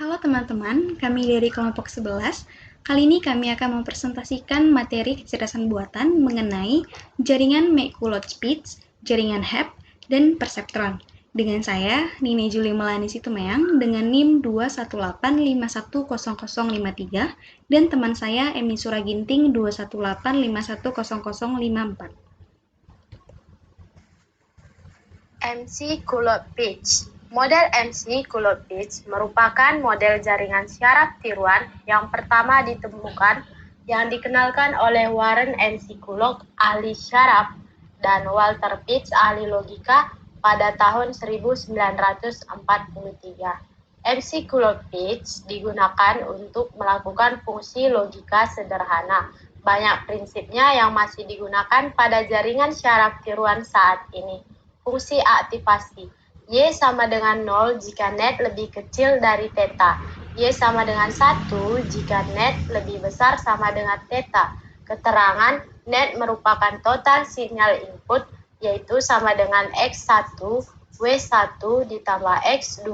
Halo teman-teman, kami dari kelompok 11. Kali ini kami akan mempresentasikan materi kecerdasan buatan mengenai jaringan Meikulot-Spitz, jaringan HEP, dan perseptron. Dengan saya, Nini Juli Melani Situmeang, dengan NIM 218510053, dan teman saya Emi Suraginting 218510054. MC-Coulomb-Fitch. Model MC-Coulomb-Fitch merupakan model jaringan syaraf tiruan yang pertama ditemukan yang dikenalkan oleh Warren MC-Coulomb, ahli syaraf, dan Walter Fitch, ahli logika, pada tahun 1943. MC-Coulomb-Fitch digunakan untuk melakukan fungsi logika sederhana. Banyak prinsipnya yang masih digunakan pada jaringan syaraf tiruan saat ini. Fungsi aktivasi. Y sama dengan 0 jika net lebih kecil dari theta. Y sama dengan 1 jika net lebih besar sama dengan theta. Keterangan net merupakan total sinyal input, yaitu sama dengan X1, W1 ditambah X2,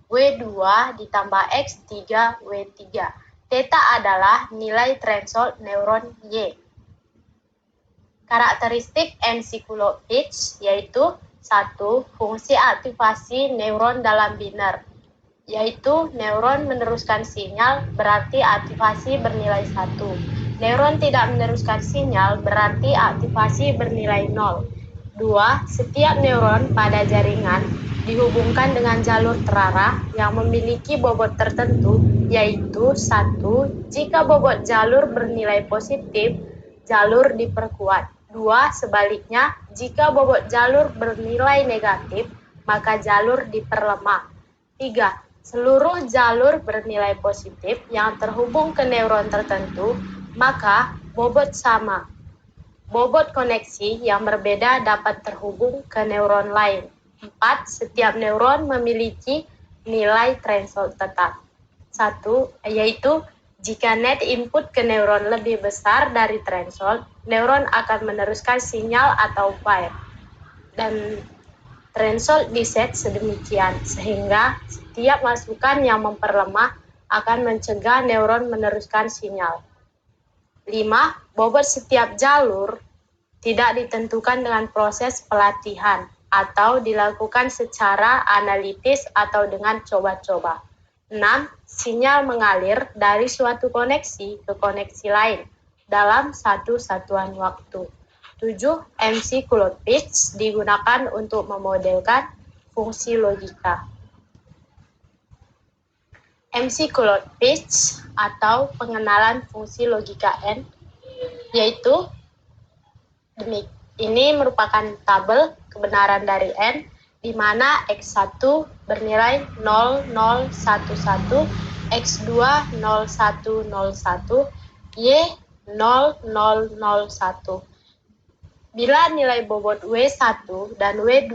W2 ditambah X3, W3. Theta adalah nilai threshold neuron Y. Karakteristik MC-Coulomb-Fitch yaitu 1. Fungsi aktivasi neuron dalam biner, yaitu neuron meneruskan sinyal berarti aktivasi bernilai 1. Neuron tidak meneruskan sinyal berarti aktivasi bernilai 0. 2. Setiap neuron pada jaringan dihubungkan dengan jalur terarah yang memiliki bobot tertentu, yaitu 1. Jika bobot jalur bernilai positif, jalur diperkuat. 2. Sebaliknya, jika bobot jalur bernilai negatif, maka jalur diperlemah. 3. Seluruh jalur bernilai positif yang terhubung ke neuron tertentu, maka bobot sama. Bobot koneksi yang berbeda dapat terhubung ke neuron lain. 4. Setiap neuron memiliki nilai threshold tetap. 1. Yaitu jika net input ke neuron lebih besar dari threshold, neuron akan meneruskan sinyal atau fire. Dan threshold diset sedemikian sehingga setiap masukan yang memperlemah akan mencegah neuron meneruskan sinyal. 5. Bobot setiap jalur tidak ditentukan dengan proses pelatihan atau dilakukan secara analitis atau dengan coba-coba. 6. Sinyal mengalir dari suatu koneksi ke koneksi lain dalam satu satuan waktu. 7. MC-Coulomb-Fitch digunakan untuk memodelkan fungsi logika. MC-Coulomb-Fitch atau pengenalan fungsi logika N, yaitu ini merupakan tabel kebenaran dari N, di mana X1 bernilai 0011, X2 0101, Y 0001. Bila nilai bobot W1 dan W2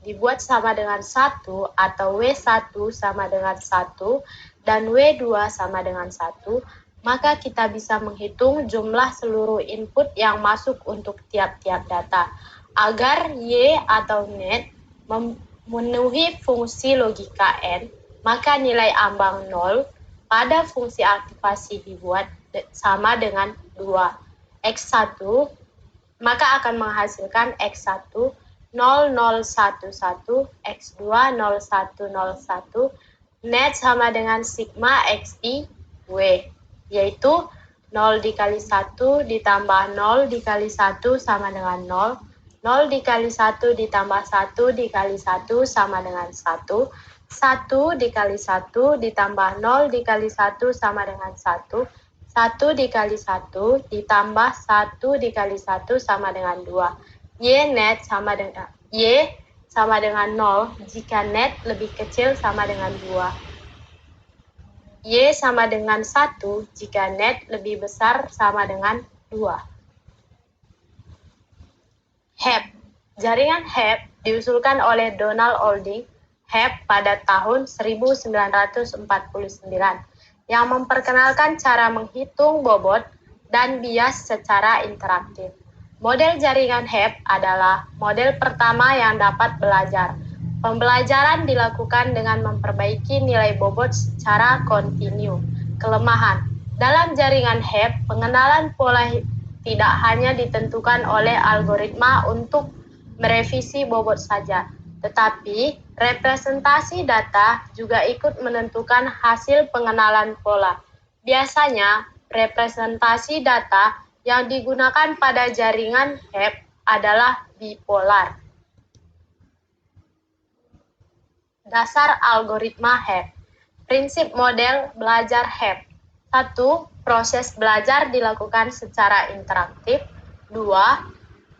dibuat sama dengan 1 atau W1 sama dengan 1 dan W2 sama dengan 1, maka kita bisa menghitung jumlah seluruh input yang masuk untuk tiap-tiap data. Agar Y atau net memenuhi fungsi logika N, maka nilai ambang 0 pada fungsi aktivasi dibuat sama dengan 2. X1 maka akan menghasilkan X1 0011, X2 0101, net sama dengan sigma XI W, yaitu 0 dikali 1 ditambah 0 dikali 1 sama dengan 0, 0 dikali 1 ditambah 1 dikali 1 sama dengan 1, 1 dikali 1 ditambah 0 dikali 1 sama dengan 1, 1 dikali 1 ditambah 1 dikali 1 sama dengan 2. Y net sama dengan Y sama dengan 0 jika net lebih kecil sama dengan 2. Y sama dengan 1 jika net lebih besar sama dengan 2. HEP. Jaringan HEP diusulkan oleh Donald Olding HEP pada tahun 1949 yang memperkenalkan cara menghitung bobot dan bias secara interaktif. Model jaringan HEP adalah model pertama yang dapat belajar Pembelajaran dilakukan dengan memperbaiki nilai bobot secara kontinu. Kelemahan dalam jaringan HEP, pengenalan pola tidak hanya ditentukan oleh algoritma untuk merevisi bobot saja, tetapi representasi data juga ikut menentukan hasil pengenalan pola. Biasanya, representasi data yang digunakan pada jaringan HEP adalah bipolar. Dasar algoritma HEP. Prinsip model belajar HEP. 1. Proses belajar dilakukan secara interaktif. 2.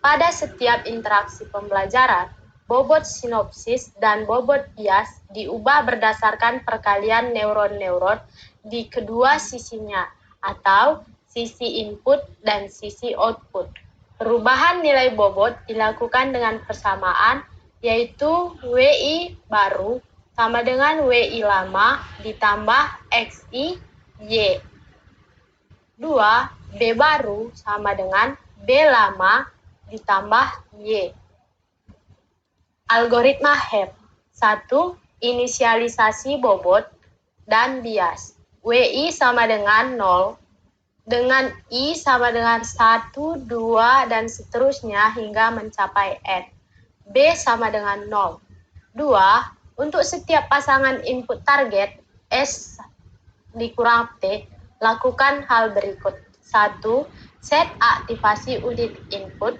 Pada setiap interaksi pembelajaran, bobot sinopsis dan bobot bias diubah berdasarkan perkalian neuron-neuron di kedua sisinya, atau sisi input dan sisi output. Perubahan nilai bobot dilakukan dengan persamaan, yaitu WI baru sama dengan WI lama ditambah XI Y. 2. B baru sama dengan B lama ditambah Y. Algoritma HEP. 1. Inisialisasi bobot dan bias. WI sama dengan 0, dengan I sama dengan 1, 2, dan seterusnya hingga mencapai N. B sama dengan 0. 2. Untuk setiap pasangan input target, S dikurang T, lakukan hal berikut. 1. Set aktivasi unit input,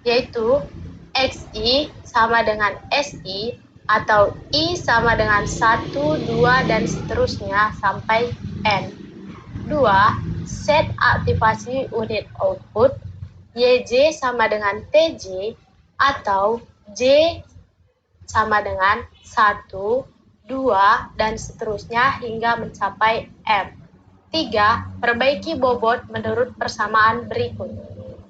yaitu XI sama dengan SI, atau I sama dengan 1, 2, dan seterusnya sampai N. 2. Set aktivasi unit output, YJ sama dengan TJ, atau J sama dengan 1, 2, dan seterusnya hingga mencapai M. 3. Perbaiki bobot menurut persamaan berikut.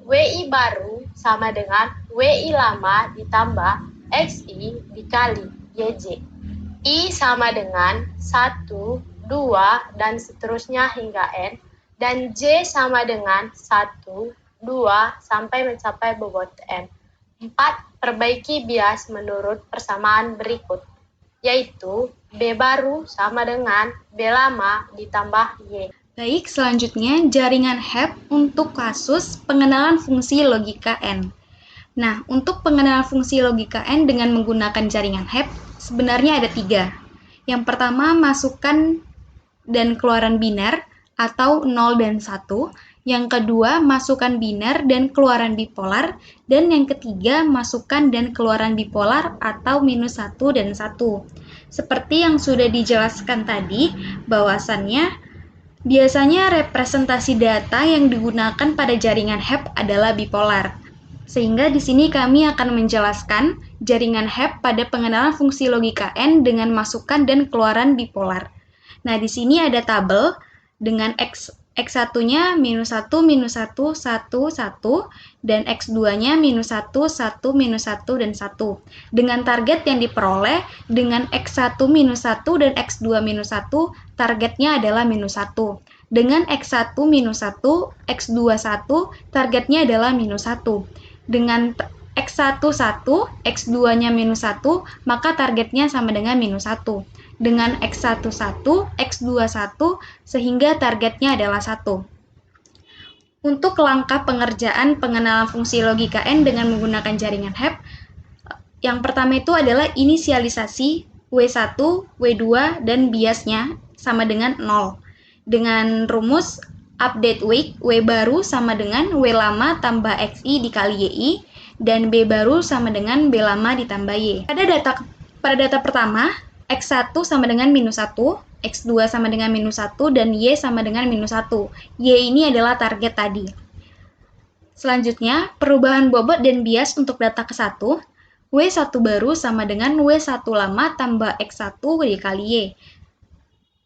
WI baru sama dengan WI lama ditambah XI dikali YJ. I sama dengan 1, 2, dan seterusnya hingga N, dan J sama dengan 1, 2, sampai mencapai bobot M. 4. Perbaiki bias menurut persamaan berikut, yaitu B baru sama dengan B lama ditambah Y. Baik, selanjutnya jaringan HEP untuk kasus pengenalan fungsi logika N. Nah, untuk pengenalan fungsi logika N dengan menggunakan jaringan HEP, sebenarnya ada 3. Yang pertama, masukkan dan keluaran biner atau 0 dan 1. Yang kedua, masukkan biner dan keluaran bipolar. Dan yang ketiga, masukkan dan keluaran bipolar atau minus 1 dan 1. Seperti yang sudah dijelaskan tadi, bahwasannya biasanya representasi data yang digunakan pada jaringan HEP adalah bipolar. Sehingga di sini kami akan menjelaskan jaringan HEP pada pengenalan fungsi logika N dengan masukan dan keluaran bipolar. Nah, di sini ada tabel dengan X1-nya minus 1, minus 1, 1, 1, dan X2-nya minus 1, 1, minus 1, dan 1. Dengan target yang diperoleh dengan X1 minus 1 dan X2 minus 1, targetnya adalah minus 1. Dengan X1 minus 1, X2 1, targetnya adalah minus 1. Dengan X1 1, X2-nya minus 1, maka targetnya sama dengan minus 1. Dengan X1 1, X2 1, sehingga targetnya adalah 1. Untuk langkah pengerjaan pengenalan fungsi logika N dengan menggunakan jaringan HEP, yang pertama itu adalah inisialisasi W1, W2, dan biasnya sama dengan 0. Dengan rumus update week, W baru sama dengan W lama tambah XI dikali YI, dan B baru sama dengan B lama ditambah Y. Pada data pertama, X1 sama dengan minus 1, X2 sama dengan minus 1, dan Y sama dengan minus 1. Y ini adalah target tadi. Selanjutnya, perubahan bobot dan bias untuk data ke-1, W1 baru sama dengan W1 lama tambah X1 dikali Y.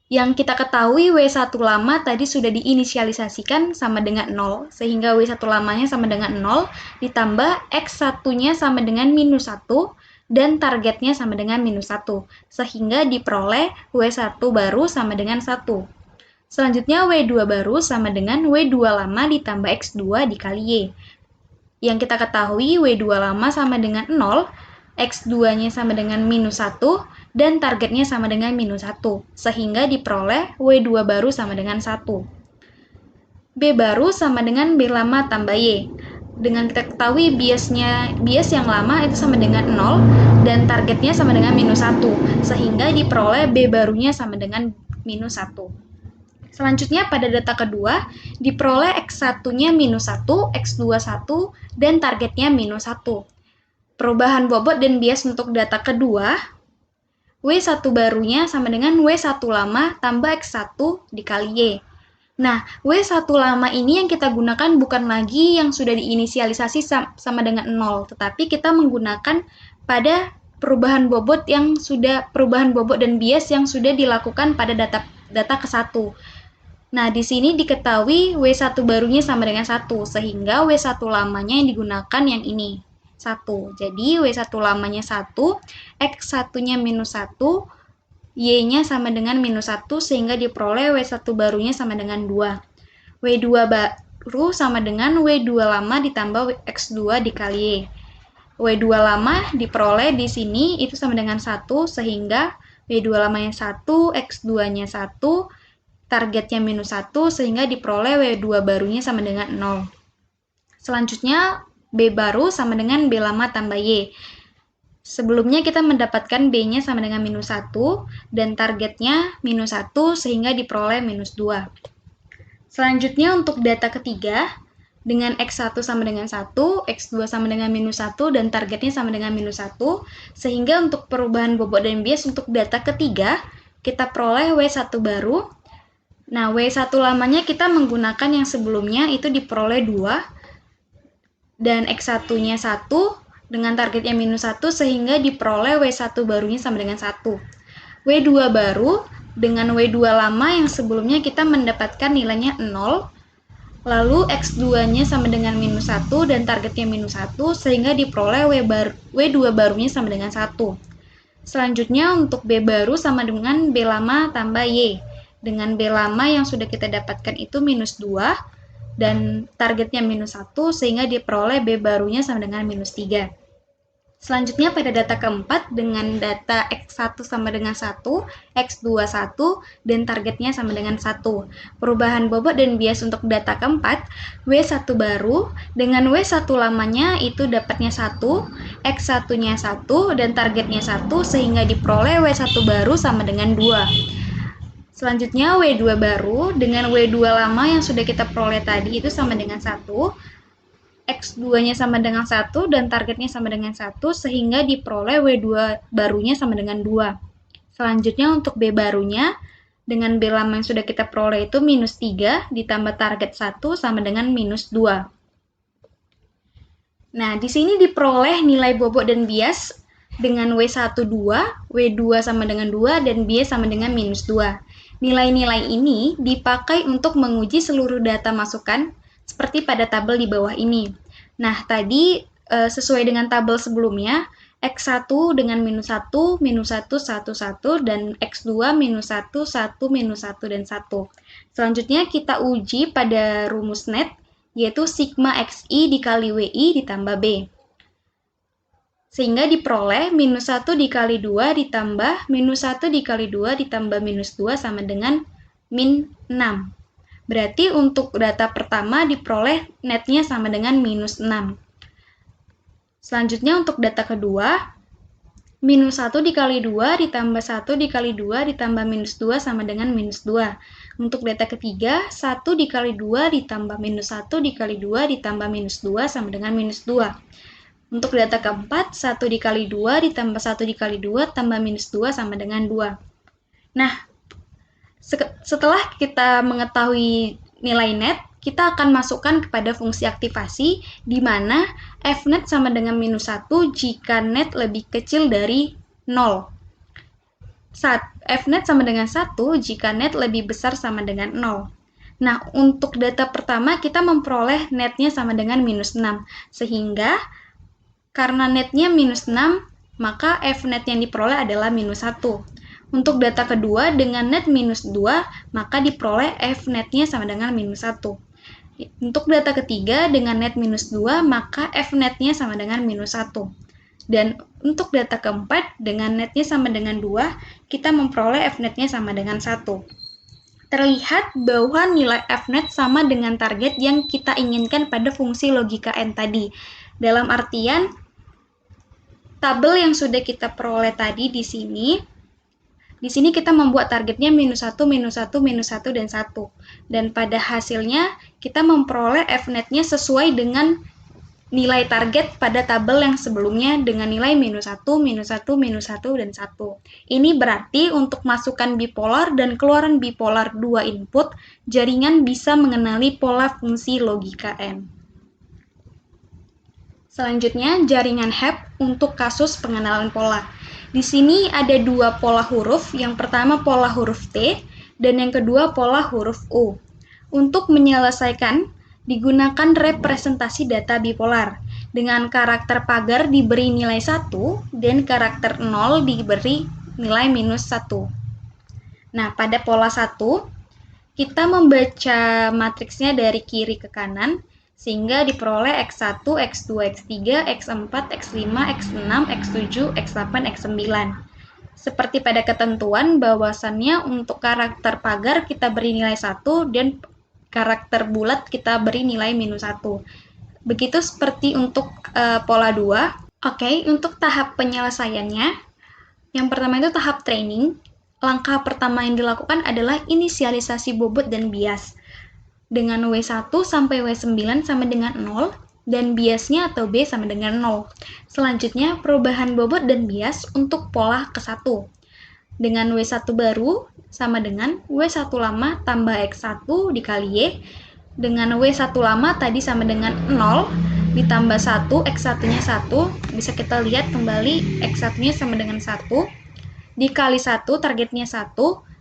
Yang kita ketahui W1 lama tadi sudah diinisialisasikan sama dengan 0, sehingga W1 lamanya sama dengan 0, ditambah X1-nya sama dengan minus 1, dan targetnya sama dengan minus 1, sehingga diperoleh W1 baru sama dengan 1. Selanjutnya W2 baru sama dengan W2 lama ditambah X2 dikali Y. Yang kita ketahui W2 lama sama dengan 0, X2-nya sama dengan minus 1, dan targetnya sama dengan minus 1, sehingga diperoleh W2 baru sama dengan 1. B baru sama dengan B lama tambah Y. Dengan kita ketahui bias yang lama itu sama dengan 0, dan targetnya sama dengan minus 1, sehingga diperoleh B barunya sama dengan minus 1. Selanjutnya pada data kedua, diperoleh X1-nya minus 1, X2 1, dan targetnya minus 1. Perubahan bobot dan bias untuk data kedua, W1 barunya sama dengan W1 lama tambah X1 dikali Y. Nah, W1 lama ini yang kita gunakan bukan lagi yang sudah diinisialisasi sama dengan 0, tetapi kita menggunakan pada perubahan bobot dan bias yang sudah dilakukan pada data ke-1. Nah, di sini diketahui W1 barunya sama dengan 1, sehingga W1 lamanya yang digunakan yang ini, 1. Jadi, W1 lamanya 1, X1-nya minus 1, Y-nya sama dengan minus 1, sehingga diperoleh W1 barunya sama dengan 2. W2 baru sama dengan W2 lama ditambah X2 dikali Y. W2 lama diperoleh di sini itu sama dengan 1, sehingga W2 lamanya 1, X2-nya 1, targetnya minus 1, sehingga diperoleh W2 barunya sama dengan 0. Selanjutnya, B baru sama dengan B lama tambah Y. Sebelumnya kita mendapatkan B-nya sama dengan minus 1, dan targetnya minus 1, sehingga diperoleh minus 2. Selanjutnya untuk data ketiga, dengan X1 sama dengan 1, X2 sama dengan minus 1, dan targetnya sama dengan minus 1, sehingga untuk perubahan bobot dan bias untuk data ketiga, kita peroleh W1 baru. Nah, W1 lamanya kita menggunakan yang sebelumnya, itu diperoleh 2, dan X1-nya 1, dengan targetnya minus 1, sehingga diperoleh W1 barunya sama dengan 1. W2 baru dengan W2 lama yang sebelumnya kita mendapatkan nilainya 0, lalu X2-nya sama dengan minus 1 dan targetnya minus 1, sehingga diperoleh W2 barunya sama dengan 1. Selanjutnya untuk B baru sama dengan B lama tambah Y. Dengan B lama yang sudah kita dapatkan itu minus 2, dan targetnya minus 1, sehingga diperoleh B barunya sama dengan minus 3. Selanjutnya pada data keempat, dengan data X1 sama dengan 1, X2 1, dan targetnya sama dengan 1. Perubahan bobot dan bias untuk data keempat, W1 baru, dengan W1 lamanya itu dapatnya 1, X1-nya 1, dan targetnya 1, sehingga diperoleh W1 baru sama dengan 2. Selanjutnya W2 baru, dengan W2 lama yang sudah kita peroleh tadi itu sama dengan 1, X2-nya sama dengan 1, dan targetnya sama dengan 1, sehingga diperoleh W2 barunya sama dengan 2. Selanjutnya untuk B barunya, dengan B lama yang sudah kita peroleh itu minus 3, ditambah target 1 sama dengan minus 2. Nah, di sini diperoleh nilai bobot dan bias dengan W1 2, W2 sama dengan 2, dan bias sama dengan minus 2. Nilai-nilai ini dipakai untuk menguji seluruh data masukan seperti pada tabel di bawah ini. Nah, tadi sesuai dengan tabel sebelumnya, X1 dengan minus 1, minus 1, 1, 1, dan X2 minus 1, 1, minus 1, dan 1. Selanjutnya kita uji pada rumus net, yaitu sigma XI dikali WI ditambah B. Sehingga diperoleh minus 1 dikali 2 ditambah minus 1 dikali 2 ditambah minus 2 sama dengan min 6. Berarti untuk data pertama diperoleh netnya sama dengan minus 6. Selanjutnya untuk data kedua, minus 1 dikali 2 ditambah 1 dikali 2 ditambah minus 2 sama dengan minus 2. Untuk data ketiga, 1 dikali 2 ditambah minus 1 dikali 2 ditambah minus 2 sama dengan minus 2. Untuk data keempat, 1 dikali 2 ditambah 1 dikali 2 tambah minus 2 sama dengan 2. Nah, setelah kita mengetahui nilai net, kita akan masukkan kepada fungsi aktivasi, di mana Fnet sama dengan minus 1 jika net lebih kecil dari 0. Fnet sama dengan 1 jika net lebih besar sama dengan 0. Nah, untuk data pertama kita memperoleh netnya sama dengan minus 6, sehingga karena netnya minus 6, maka Fnet yang diperoleh adalah minus 1. Untuk data kedua, dengan net minus 2, maka diperoleh Fnet-nya sama dengan minus 1. Untuk data ketiga, dengan net minus 2, maka Fnet-nya sama dengan minus 1. Dan Untuk data keempat, dengan netnya sama dengan 2, kita memperoleh Fnet-nya sama dengan 1. Terlihat bahwa nilai Fnet sama dengan target yang kita inginkan pada fungsi logika N tadi. Dalam artian, tabel yang sudah kita peroleh tadi di sini kita membuat targetnya minus 1, minus 1, minus 1, dan 1. Dan pada hasilnya, kita memperoleh Fnet-nya sesuai dengan nilai target pada tabel yang sebelumnya dengan nilai minus 1, minus 1, minus 1, dan 1. Ini berarti untuk masukan bipolar dan keluaran bipolar 2 input, jaringan bisa mengenali pola fungsi logika N. Selanjutnya, jaringan HEP untuk kasus pengenalan pola. Di sini ada 2 pola huruf, yang pertama pola huruf T, dan yang kedua pola huruf U. Untuk menyelesaikan, digunakan representasi data bipolar, dengan karakter pagar diberi nilai 1, dan karakter 0 diberi nilai minus 1. Nah, pada pola 1, kita membaca matriksnya dari kiri ke kanan, sehingga diperoleh X1, X2, X3, X4, X5, X6, X7, X8, X9. Seperti pada ketentuan, bahwasannya untuk karakter pagar kita beri nilai 1, dan karakter bulat kita beri nilai minus 1. Begitu seperti untuk pola 2. Oke, untuk tahap penyelesaiannya, yang pertama itu tahap training. Langkah pertama yang dilakukan adalah inisialisasi bobot dan bias. Dengan W1 sampai W9 sama dengan 0, dan biasnya atau B sama dengan 0. Selanjutnya, perubahan bobot dan bias untuk pola ke-1. Dengan W1 baru sama dengan W1 lama tambah X1 dikali Y. Dengan W1 lama tadi sama dengan 0, ditambah 1, X1-nya 1. Bisa kita lihat kembali, X1-nya sama dengan 1. Dikali 1, targetnya 1,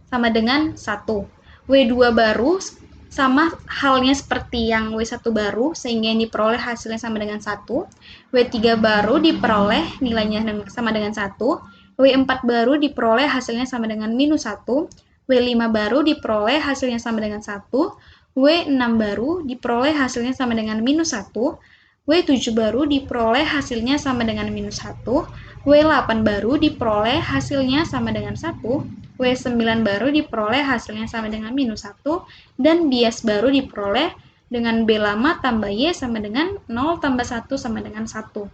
sama dengan 1. W2 baru sama halnya seperti yang W1 baru, sehingga yang diperoleh hasilnya sama dengan 1. W3 baru diperoleh nilainya sama dengan 1. W4 baru diperoleh hasilnya sama dengan minus 1. W5 baru diperoleh hasilnya sama dengan 1. W6 baru diperoleh hasilnya sama dengan minus 1. W7 baru diperoleh hasilnya sama dengan minus 1. W8 baru diperoleh hasilnya sama dengan 1. W9 baru diperoleh hasilnya sama dengan minus 1. Dan bias baru diperoleh dengan B lama tambah Y sama dengan 0 tambah 1 sama dengan 1.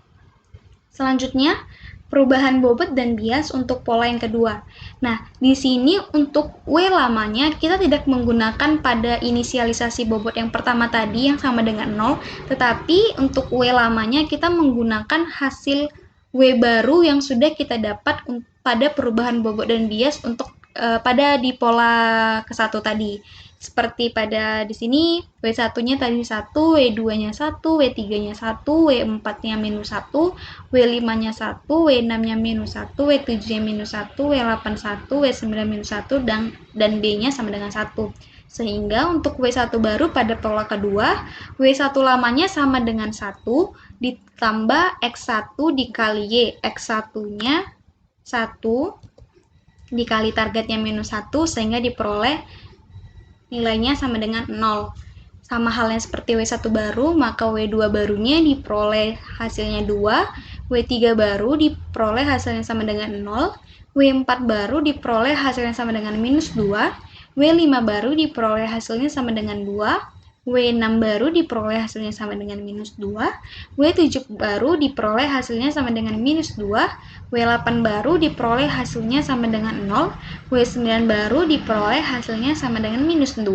Selanjutnya, perubahan bobot dan bias untuk pola yang kedua. Nah, di sini untuk W lamanya kita tidak menggunakan pada inisialisasi bobot yang pertama tadi yang sama dengan 0, tetapi untuk W lamanya kita menggunakan hasil W baru yang sudah kita dapat pada perubahan bobot dan bias untuk pada di pola ke-1 tadi. Seperti pada di sini, W1-nya tadi 1, W2-nya 1, W3-nya 1, W4-nya minus 1, W5-nya 1, W6-nya minus 1, W7-nya minus 1, W8 1, W9 minus 1, dan B-nya sama dengan 1. Sehingga untuk W1 baru pada pola kedua, W1 lamanya sama dengan 1, ditambah X1 dikali Y. X1-nya 1, dikali targetnya minus 1, sehingga diperoleh nilainya sama dengan 0. Sama halnya seperti W1 baru, maka W2 barunya diperoleh hasilnya 2, W3 baru diperoleh hasilnya sama dengan 0, W4 baru diperoleh hasilnya sama dengan minus 2, W5 baru diperoleh hasilnya sama dengan 2, W6 baru diperoleh hasilnya sama dengan minus 2, W7 baru diperoleh hasilnya sama dengan minus 2, W8 baru diperoleh hasilnya sama dengan 0, W9 baru diperoleh hasilnya sama dengan minus 2,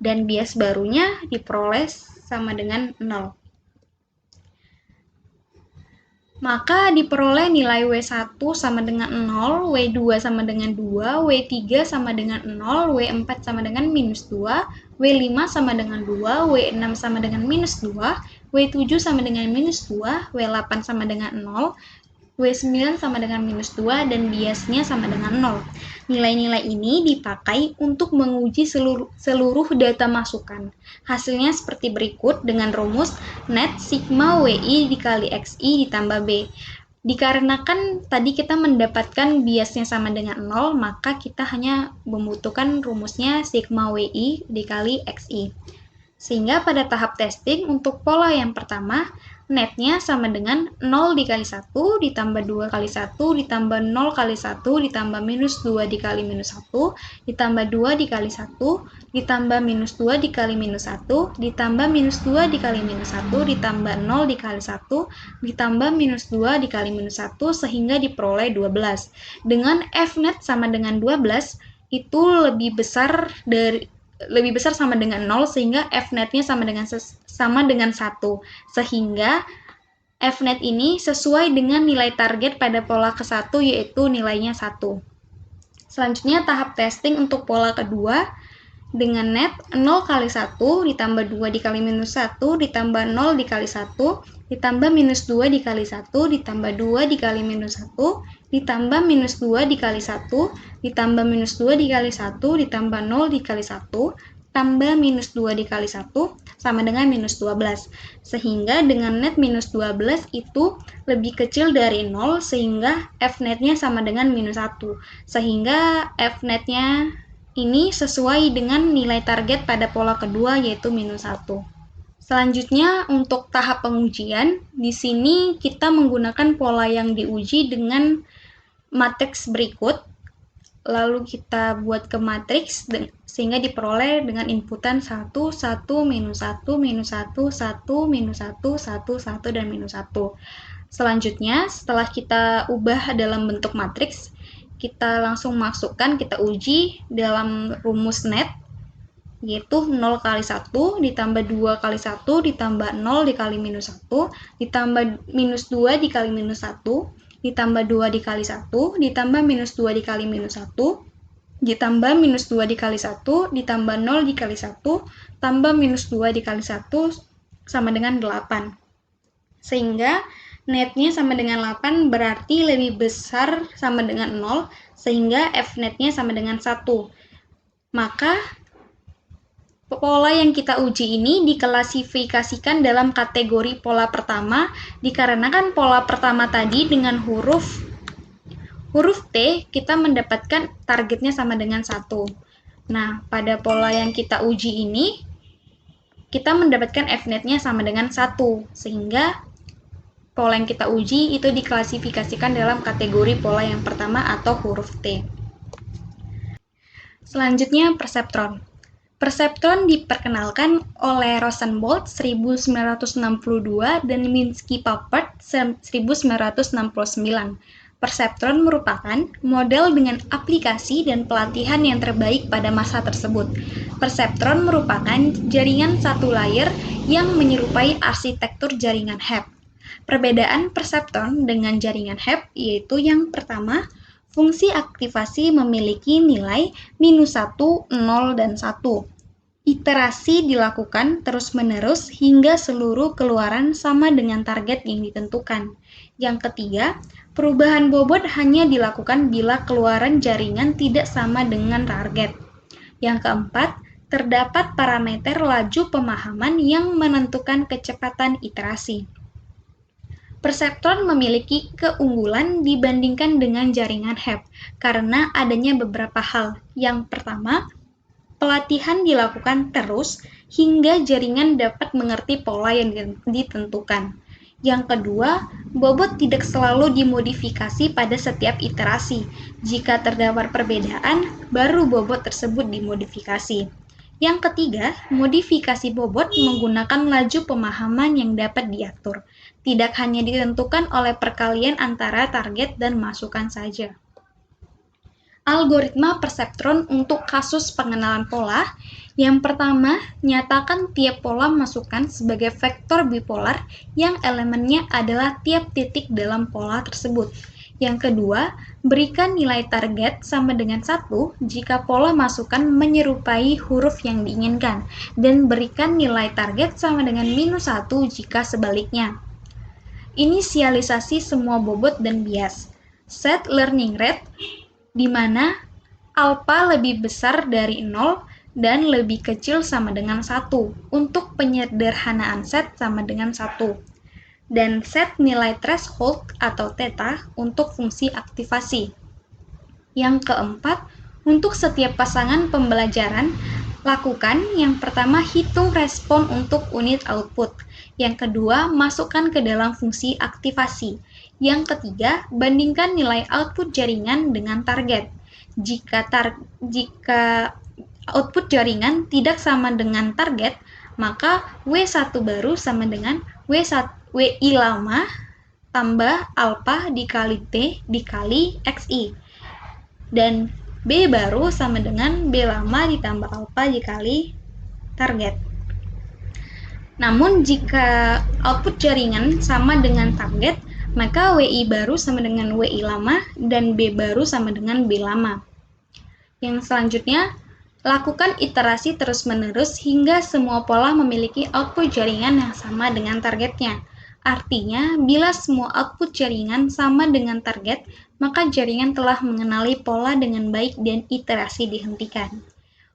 dan bias barunya diperoleh sama dengan 0. Maka diperoleh nilai W1 sama dengan 0, W2 sama dengan 2, W3 sama dengan 0, W4 sama dengan minus 2, W5 sama dengan 2, W6 sama dengan minus 2, W7 sama dengan minus 2, W8 sama dengan 0, W9 sama dengan minus 2, dan biasnya sama dengan 0. Nilai-nilai ini dipakai untuk menguji seluruh data masukan. Hasilnya seperti berikut dengan rumus net sigma WI dikali XI ditambah B. Dikarenakan tadi kita mendapatkan biasnya sama dengan 0, maka kita hanya membutuhkan rumusnya sigma WI dikali XI. Sehingga pada tahap testing untuk pola yang pertama, netnya sama dengan 0 dikali 1 ditambah 2 kali 1 ditambah 0 kali 1 ditambah minus 2 dikali minus 1 ditambah 2 dikali 1 ditambah minus 2 dikali minus 1 ditambah minus 2 dikali minus 1 ditambah 0 dikali 1 ditambah minus 2 dikali minus 1 sehingga diperoleh 12. Dengan F net sama dengan 12 itu lebih besar sama dengan 0 sehingga F netnya sama dengan 1 sehingga F net ini sesuai dengan nilai target pada pola ke-1 yaitu nilainya 1. Selanjutnya tahap testing untuk pola kedua dengan net 0 kali 1 ditambah 2 dikali minus 1 ditambah 0 dikali 1 ditambah minus 2 dikali 1 ditambah 2 dikali minus 1 ditambah minus 2 dikali 1 ditambah minus 2 dikali 1 ditambah 0 dikali 1 tambah minus 2 dikali 1 sama dengan minus 12. Sehingga dengan net minus 12 itu lebih kecil dari 0 sehingga F netnya sama dengan minus 1. Sehingga F netnya ini sesuai dengan nilai target pada pola kedua yaitu minus 1. Selanjutnya untuk tahap pengujian, di sini kita menggunakan pola yang diuji dengan matriks berikut. Lalu kita buat ke matriks sehingga diperoleh dengan inputan 1, 1, minus 1, minus 1, 1, minus 1, 1, 1, dan minus 1. Selanjutnya, setelah kita ubah dalam bentuk matriks, kita langsung masukkan, kita uji dalam rumus net, yaitu 0 kali 1 ditambah 2 kali 1 ditambah 0 dikali minus 1 ditambah minus 2 dikali minus 1 ditambah 2 dikali 1 ditambah minus 2 dikali minus 1 ditambah minus 2 dikali 1 ditambah 0 dikali 1 tambah minus 2 dikali 1 sama dengan 8. Sehingga netnya sama dengan 8 berarti lebih besar sama dengan 0 sehingga F netnya sama dengan 1. Maka pola yang kita uji ini diklasifikasikan dalam kategori pola pertama dikarenakan pola pertama tadi dengan huruf T kita mendapatkan targetnya sama dengan 1. Nah, pada pola yang kita uji ini kita mendapatkan F netnya sama dengan 1 sehingga pola yang kita uji itu diklasifikasikan dalam kategori pola yang pertama atau huruf T. Selanjutnya perseptron. Perseptron diperkenalkan oleh Rosenbold 1962 dan Minsky-Papert 1969. Perseptron merupakan model dengan aplikasi dan pelatihan yang terbaik pada masa tersebut. Perseptron merupakan jaringan satu layer yang menyerupai arsitektur jaringan HEP. Perbedaan perseptron dengan jaringan HEP yaitu yang pertama, fungsi aktivasi memiliki nilai minus 1, 0, dan 1. Iterasi dilakukan terus-menerus hingga seluruh keluaran sama dengan target yang ditentukan. Yang ketiga, perubahan bobot hanya dilakukan bila keluaran jaringan tidak sama dengan target. Yang keempat, terdapat parameter laju pemahaman yang menentukan kecepatan iterasi. Perseptron memiliki keunggulan dibandingkan dengan jaringan HEP karena adanya beberapa hal. Yang pertama, pelatihan dilakukan terus hingga jaringan dapat mengerti pola yang ditentukan. Yang kedua, bobot tidak selalu dimodifikasi pada setiap iterasi. Jika terdapat perbedaan, baru bobot tersebut dimodifikasi. Yang ketiga, modifikasi bobot menggunakan laju pemahaman yang dapat diatur. Tidak hanya ditentukan oleh perkalian antara target dan masukan saja. Algoritma perseptron untuk kasus pengenalan pola. Yang pertama, nyatakan tiap pola masukan sebagai vektor bipolar yang elemennya adalah tiap titik dalam pola tersebut. Yang kedua, berikan nilai target sama dengan 1 jika pola masukan menyerupai huruf yang diinginkan, dan berikan nilai target sama dengan minus 1 jika sebaliknya. Inisialisasi semua bobot dan bias. Set learning rate di mana alpha lebih besar dari 0 dan lebih kecil sama dengan 1 untuk penyederhanaan set sama dengan 1. Dan set nilai threshold atau theta untuk fungsi aktivasi. Yang keempat, untuk setiap pasangan pembelajaran, lakukan yang pertama hitung respon untuk unit output. Yang kedua, masukkan ke dalam fungsi aktivasi. Yang ketiga, bandingkan nilai output jaringan dengan target. Jika output jaringan tidak sama dengan target, maka W1 baru sama dengan WI lama tambah alpha dikali T dikali XI. Dan B baru sama dengan B lama ditambah alpha dikali target. Namun jika output jaringan sama dengan target, maka WI baru sama dengan WI lama dan B baru sama dengan B lama. Yang selanjutnya, lakukan iterasi terus-menerus hingga semua pola memiliki output jaringan yang sama dengan targetnya. Artinya, bila semua output jaringan sama dengan target, maka jaringan telah mengenali pola dengan baik dan iterasi dihentikan.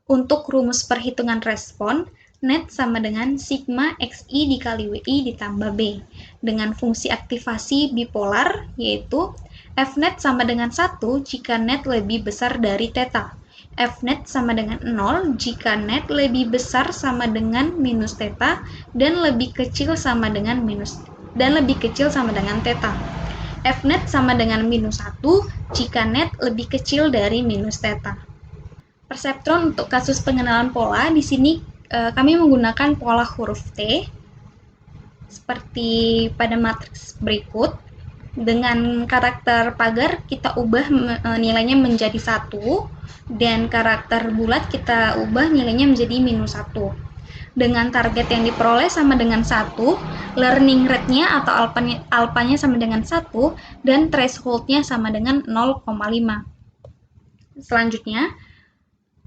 Untuk rumus perhitungan respon, net sama dengan sigma XI dikali WI ditambah B. Dengan fungsi aktivasi bipolar, yaitu Fnet sama dengan 1 jika net lebih besar dari theta. Fnet sama dengan 0 jika net lebih besar sama dengan minus theta dan lebih kecil sama dengan theta. Fnet sama dengan minus 1 jika net lebih kecil dari minus theta. Perseptron untuk kasus pengenalan pola, di sini kami menggunakan pola huruf T seperti pada matriks berikut. Dengan karakter pagar kita ubah nilainya menjadi 1 dan karakter bulat kita ubah nilainya menjadi minus 1. Dengan target yang diperoleh sama dengan 1, learning rate-nya atau alpanya sama dengan 1 dan threshold-nya sama dengan 0,5. Selanjutnya,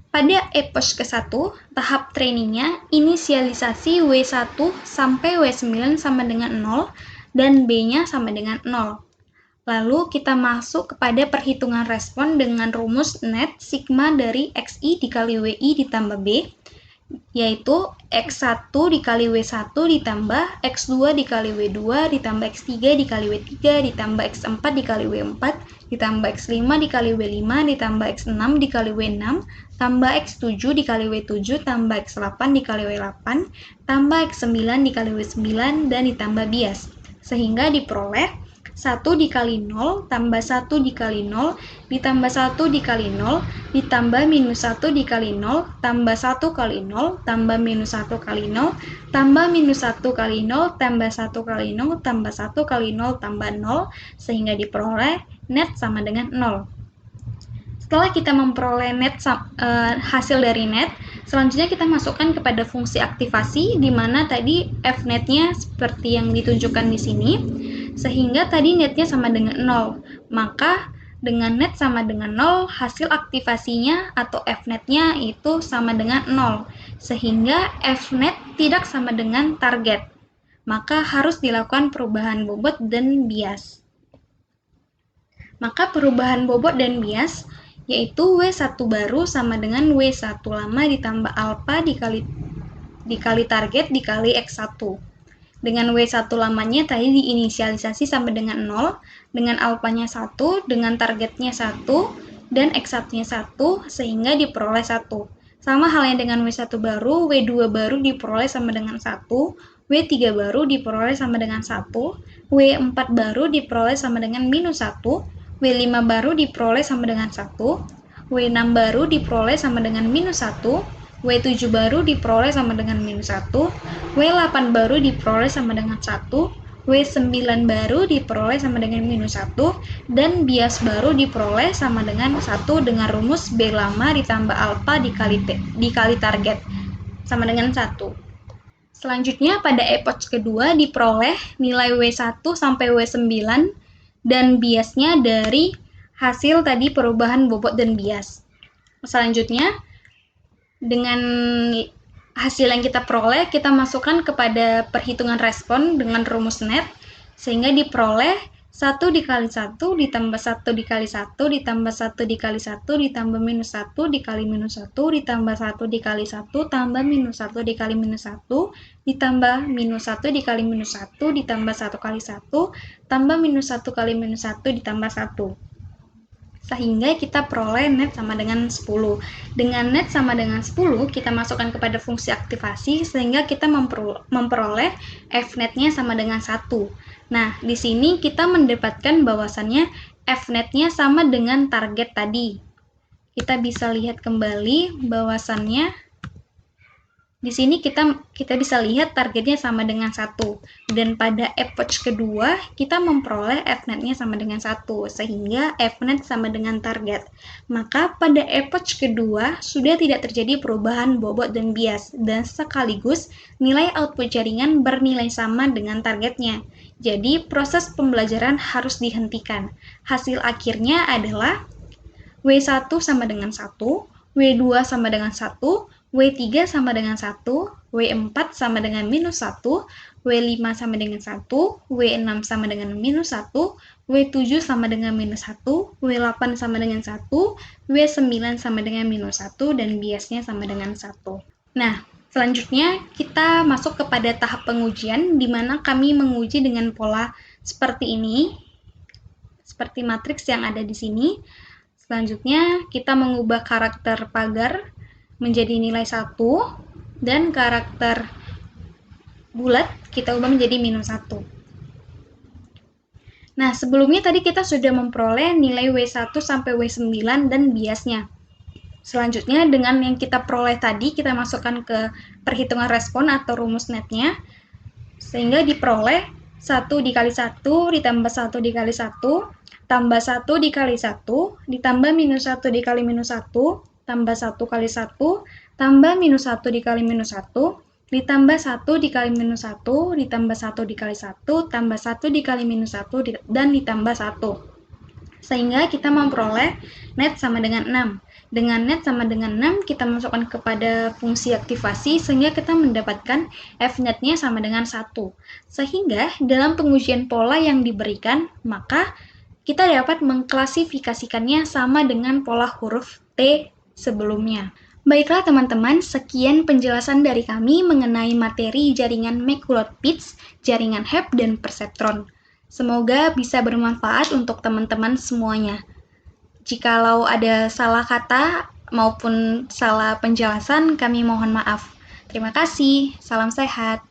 pada epoch ke-1, tahap trainingnya inisialisasi W1 sampai W9 sama dengan 0 dan B-nya sama dengan 0. Lalu kita masuk kepada perhitungan respon dengan rumus net sigma dari XI dikali WI ditambah B, yaitu X1 dikali W1 ditambah X2 dikali W2 ditambah X3 dikali W3 ditambah X4 dikali W4 ditambah X5 dikali W5 ditambah X6 dikali W6 tambah X7 dikali W7 tambah X8 dikali W8 tambah X9 dikali W9 dan ditambah bias, sehingga diperoleh 1 dikali 0 tambah 1 dikali 0 ditambah 1 dikali 0 ditambah minus 1 dikali 0 tambah 1 kali 0 tambah minus 1 kali 0 tambah minus 1 kali 0 tambah 1 kali 0 tambah 1 kali 0 tambah 0, sehingga diperoleh net sama dengan 0. Setelah kita memperoleh net hasil dari net, selanjutnya kita masukkan kepada fungsi aktivasi, di mana tadi Fnet-nya seperti yang ditunjukkan di sini, sehingga tadi netnya sama dengan 0. Maka dengan net sama dengan 0, hasil aktivasinya atau Fnet-nya itu sama dengan 0. Sehingga Fnet tidak sama dengan target. Maka harus dilakukan perubahan bobot dan bias. Maka perubahan bobot dan bias yaitu W1 baru sama dengan W1 lama ditambah alpha dikali target dikali X1. Dengan W1 lamanya tadi diinisialisasi sama dengan 0, dengan alpanya 1, dengan targetnya 1, dan X1-nya 1, sehingga diperoleh 1. Sama halnya dengan W1 baru, W2 baru diperoleh sama dengan 1, W3 baru diperoleh sama dengan 1, W4 baru diperoleh sama dengan minus 1, W5 baru diperoleh sama dengan 1, W6 baru diperoleh sama dengan minus 1, W7 baru diperoleh sama dengan minus 1, W8 baru diperoleh sama dengan 1, W9 baru diperoleh sama dengan minus 1, dan bias baru diperoleh sama dengan 1 dengan rumus B lama ditambah alpha dikali target sama dengan 1. Selanjutnya pada epoch kedua diperoleh nilai W1 sampai W9 dan biasnya dari hasil tadi perubahan bobot dan bias. Selanjutnya, dengan hasil yang kita peroleh, kita masukkan kepada perhitungan respon dengan rumus net, sehingga diperoleh 1 dikali 1 ditambah 1 dikali 1 ditambah 1 dikali 1 ditambah minus 1 dikali minus 1 ditambah 1 dikali 1 tambah minus 1 dikali minus 1 ditambah minus 1 dikali minus 1 ditambah 1 kali 1 tambah minus 1 kali minus 1 ditambah 1. sehingga kita peroleh net sama dengan 10. Dengan net sama dengan 10, kita masukkan kepada fungsi aktivasi sehingga kita memperoleh Fnet-nya sama dengan 1. Nah, di sini kita mendapatkan bahwasannya Fnet-nya sama dengan target tadi. Kita bisa lihat kembali bahwasannya di sini kita bisa lihat targetnya sama dengan 1. Dan pada approach kedua, kita memperoleh Fnet-nya sama dengan 1, sehingga Fnet sama dengan target. Maka pada approach kedua, sudah tidak terjadi perubahan bobot dan bias, dan sekaligus nilai output jaringan bernilai sama dengan targetnya. Jadi, proses pembelajaran harus dihentikan. Hasil akhirnya adalah W1 sama dengan 1, W2 sama dengan 1, W3 sama dengan 1, W4 sama dengan minus 1, W5 sama dengan 1, W6 sama dengan minus 1, W7 sama dengan minus 1, W8 sama dengan 1, W9 sama dengan minus 1, dan biasnya sama dengan 1. Nah, selanjutnya kita masuk kepada tahap pengujian, di mana kami menguji dengan pola seperti ini, seperti matriks yang ada di sini. Selanjutnya, kita mengubah karakter pagar menjadi nilai 1, dan karakter bulat kita ubah menjadi minus 1. Nah, sebelumnya tadi kita sudah memperoleh nilai W1 sampai W9 dan biasnya. Selanjutnya, dengan yang kita peroleh tadi, kita masukkan ke perhitungan respon atau rumus netnya, sehingga diperoleh 1 dikali 1 ditambah 1 dikali 1, tambah 1 dikali 1, ditambah minus 1 dikali minus 1, tambah 1 kali 1, tambah minus 1 dikali minus 1, ditambah 1 dikali minus 1, ditambah 1 dikali 1, tambah 1 dikali minus 1, dan ditambah 1. Sehingga kita memperoleh net sama dengan 6. Dengan net sama dengan 6, kita masukkan kepada fungsi aktivasi, sehingga kita mendapatkan Fnet-nya sama dengan 1. Sehingga dalam pengujian pola yang diberikan, maka kita dapat mengklasifikasikannya sama dengan pola huruf T sebelumnya. Baiklah teman-teman, sekian penjelasan dari kami mengenai materi jaringan McCulloch-Pitts, jaringan Hebb, dan perseptron. Semoga bisa bermanfaat untuk teman-teman semuanya. Jikalau ada salah kata maupun salah penjelasan, kami mohon maaf. Terima kasih, salam sehat.